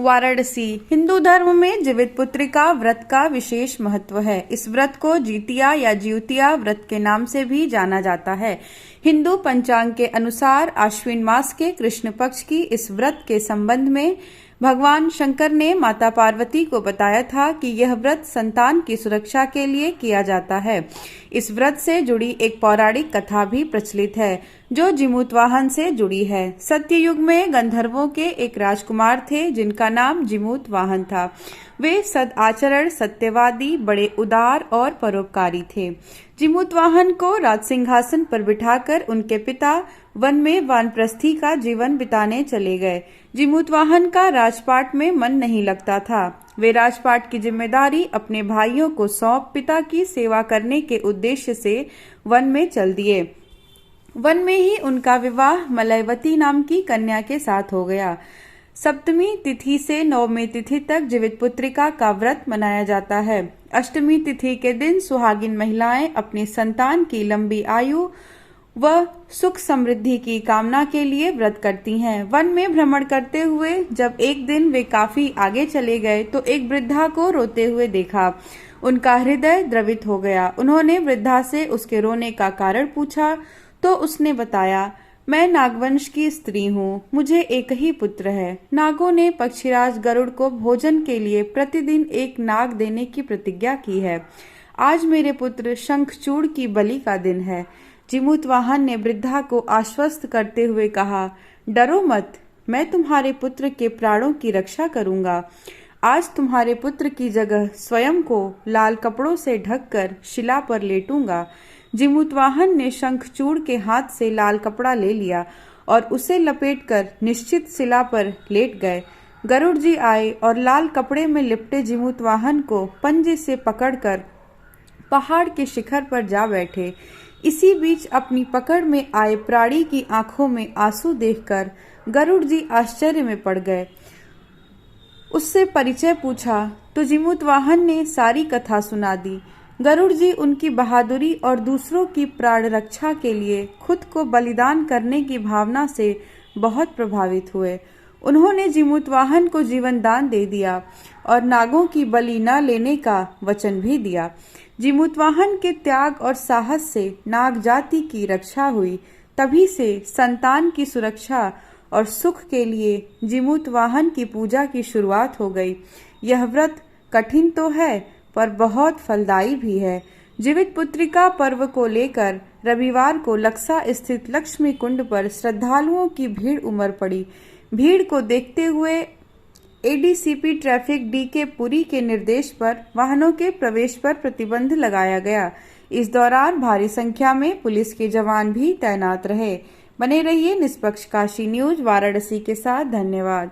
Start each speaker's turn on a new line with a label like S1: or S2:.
S1: वाराणसी। हिंदू धर्म में जीवित पुत्रिका व्रत का विशेष महत्व है। इस व्रत को जितिया या ज्योतिया व्रत के नाम से भी जाना जाता है। हिंदू पंचांग के अनुसार आश्विन मास के कृष्ण पक्ष की इस व्रत के संबंध में भगवान शंकर ने माता पार्वती को बताया था कि यह व्रत संतान की सुरक्षा के लिए किया जाता है। इस व्रत से जुड़ी एक पौराणिक कथा भी प्रचलित है जो जिमूतवाहन से जुड़ी है। सत्ययुग में गंधर्वों के एक राजकुमार थे जिनका नाम जिमूतवाहन था। वे सदाचरण, सत्यवादी, बड़े उदार और परोपकारी थे। जिमूतवाहन को राजसिंहासन पर बिठाकर उनके पिता वन में वानप्रस्थी का जीवन बिताने चले गए। जिमूतवाहन का राजपाट में मन नहीं लगता था। वे राजपाट की जिम्मेदारी अपने भाइयों को सौंप पिता की सेवा करने के उद्देश्य से वन में चल दिए। वन में ही उनका विवाह मलयवती नाम की कन्या के साथ हो गया। सप्तमी तिथि से नवमी तिथि तक जीवित पुत्रिका का व्रत मनाया जाता है। अष्टमी तिथि के दिन सुहागिन महिलाएं अपनी संतान की लंबी आयु व सुख समृद्धि की कामना के लिए व्रत करती हैं। वन में भ्रमण करते हुए जब एक दिन वे काफी आगे चले गए तो एक वृद्धा को रोते हुए देखा। उनका हृदय द्रवित हो गया। उन्होंने वृद्धा से उसके रोने का कारण पूछा तो उसने बताया, मैं नागवंश की स्त्री हूँ, मुझे एक ही पुत्र है। नागों ने पक्षीराज गरुड़ को भोजन के लिए प्रतिदिन एक नाग देने की प्रतिज्ञा की है। आज मेरे पुत्र शंखचूड़ की बलि का दिन है। जिमूतवाहन ने वृद्धा को आश्वस्त करते हुए कहा, डरो मत, मैं तुम्हारे पुत्र के प्राणों की रक्षा करूंगा। आज तुम्हारे पुत्र की जगह स्वयं को लाल कपड़ों से ढककर शिला पर लेटूंगा। जिमूतवाहन ने शंखचूड़ के हाथ से लाल कपड़ा ले लिया और उसे लपेटकर निश्चित शिला पर लेट गए। गरुड़ जी आए और लाल कपड़े में लिपटे जिमूतवाहन को पंजे से पकड़कर पहाड़ के शिखर पर जा बैठे। इसी बीच अपनी पकड़ में आए प्राणी की आंखों में आंसू देखकर गरुड़ जी आश्चर्य में पड़ गए। उससे परिचय पूछा तो जिमूतवाहन ने सारी कथा सुना दी। गरुड़ जी उनकी बहादुरी और दूसरों की प्राण रक्षा के लिए खुद को बलिदान करने की भावना से बहुत प्रभावित हुए। उन्होंने जिमूतवाहन को जीवन दान दे दिया और नागों की बलि न लेने का वचन भी दिया। जिमूतवाहन के त्याग और साहस से नाग जाति की रक्षा हुई। तभी से संतान की सुरक्षा और सुख के लिए जिमूतवाहन की पूजा की शुरुआत हो गई। यह व्रत कठिन तो है पर बहुत फलदायी भी है। जीवित पुत्रिका पर्व को लेकर रविवार को लक्सा स्थित लक्ष्मी कुंड पर श्रद्धालुओं की भीड़ उमड़ पड़ी। भीड़ को देखते हुए एडीसीपी ट्रैफिक डीके पुरी के निर्देश पर वाहनों के प्रवेश पर प्रतिबंध लगाया गया। इस दौरान भारी संख्या में पुलिस के जवान भी तैनात रहे। बने रहिए निष्पक्ष काशी न्यूज वाराणसी के साथ। धन्यवाद।